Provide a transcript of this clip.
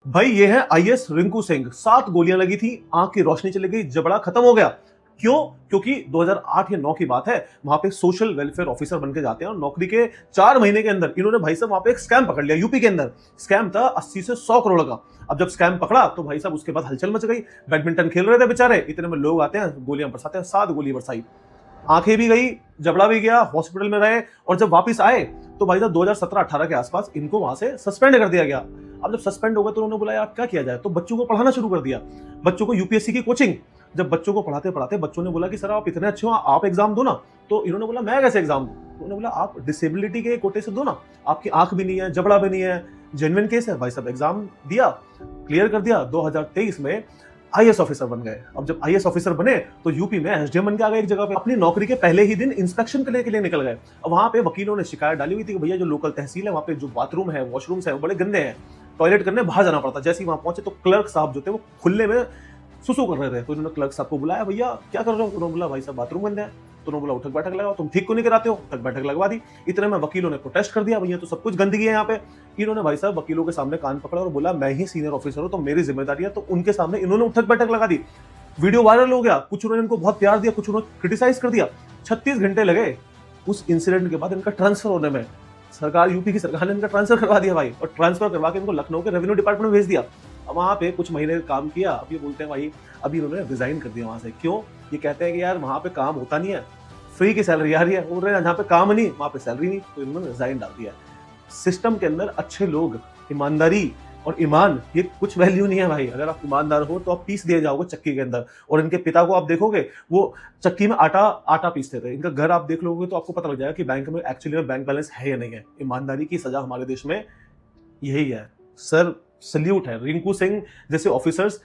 भाई ये है आईएएस रिंकू सिंह। 7 गोलियां लगी थी, आंख की रोशनी चली गई, जबड़ा खत्म हो गया। क्यों? क्योंकि 2008 या 9 की बात है, वहां पे सोशल वेलफेयर ऑफिसर बन के जाते हैं और नौकरी के 4 महीने के अंदर इन्होंने भाई साहब वहां पे एक स्कैम पकड़ लिया। यूपी के अंदर स्कैम था 80 से 100 करोड़ का। अब जब स्कैम पकड़ा तो भाई साहब उसके बाद हलचल मच गई। बैडमिंटन खेल रहे थे बेचारे, इतने में लोग आते हैं, गोलियां बरसाते हैं। 7 गोली बरसाई, आंखें भी गई, जबड़ा भी गया, हॉस्पिटल में रहे। और जब वापस आए तो भाई साहब 2017-18 के आसपास इनको वहां से सस्पेंड कर दिया गया। अब जब सस्पेंड हो गए तो उन्होंने बोला यार क्या किया जाए, तो बच्चों को पढ़ाना शुरू कर दिया, बच्चों को यूपीएससी की कोचिंग। जब बच्चों को पढ़ाते पढ़ाते बच्चों ने बोला कि सर आप इतने अच्छे हो, आप एग्जाम दो ना। तो इन्होंने बोला मैं कैसे एग्जाम दूं? तो उन्होंने बोला आप डिसेबिलिटी के कोटे से दो ना, आपकी आंख भी नहीं है, जबड़ा भी नहीं है, जेन्युइन केस है। भाई साहब एग्जाम दिया, क्लियर कर दिया। 2023 में आईएएस ऑफिसर बन गए। अब जब आईएएस ऑफिसर बने तो यूपी में एसडीएम बन के आ गए एक जगह पे। अपनी नौकरी के पहले ही दिन इंस्पेक्शन करने के लिए निकल गए। अब वहां पे वकीलों ने शिकायत डाली हुई थी कि भैया जो लोकल तहसील है वहां पे जो बाथरूम है, वॉशरूम्स है, वो बड़े गंदे हैं, टॉयलेट करने बाहर जाना पड़ता। जैसे ही वहां पहुंचे तो क्लर्क साहब जो थे वो खुले में सुसु कर रहे थे। तो उन्होंने क्लर्क साहब को बुलाया, भैया क्या कर रहे हो? उन्होंने बोला भाई साहब बाथरूम गंदे हैं। तो उन्होंने बोला उठक बैठक लगाओ, तुम ठीक को नहीं कराते हो, उठक बैठक लगवा दी। इतने में वकीलों ने प्रोटेस्ट कर दिया, भैया तो सब कुछ गंदगी है यहाँ पे। इन्होंने भाई साहब वकीलों के सामने कान पकड़ा और बोला मैं ही सीनियर ऑफिसर हूं तो मेरी जिम्मेदारी है। तो उनके सामने इन्होंने उठक बैठक लगा दी। वीडियो वायरल हो गया, कुछ उन्होंने इनको बहुत प्यार दिया, कुछ उन्होंने क्रिटिसाइज कर दिया। 36 घंटे लगे उस इंसिडेंट के बाद इनका ट्रांसफर होने में। सरकार, यूपी की सरकार ने इनका ट्रांसफर करवा दिया भाई, और ट्रांसफर करवा के इनको लखनऊ के रेवेन्यू डिपार्टमेंट में भेज दिया। अब वहां पे कुछ महीने काम किया, अब ये बोलते हैं भाई अभी इन्होंने रिजाइन कर दिया वहां से। क्यों? ये कहते हैं कि यार वहां पे काम होता नहीं है, फ्री की सैलरी आ रही है। बोल रहे हैं जहाँ पे काम नहीं वहां पे सैलरी नहीं, तो इन्होंने रिजाइन डाल दिया। सिस्टम के अंदर अच्छे लोग, ईमानदारी और ईमान, ये कुछ वैल्यू नहीं है भाई। अगर आप ईमानदार हो तो आप पीस दिए जाओगे चक्की के अंदर। और इनके पिता को आप देखोगे वो चक्की में आटा पीसते थे। इनका घर आप देख लोगे तो आपको पता लग जाएगा कि बैंक में एक्चुअली में बैंक बैलेंस है या नहीं है। ईमानदारी की सजा हमारे देश में यही है। सर सल्यूट है, रिंकू सिंह जैसे ऑफिसर्स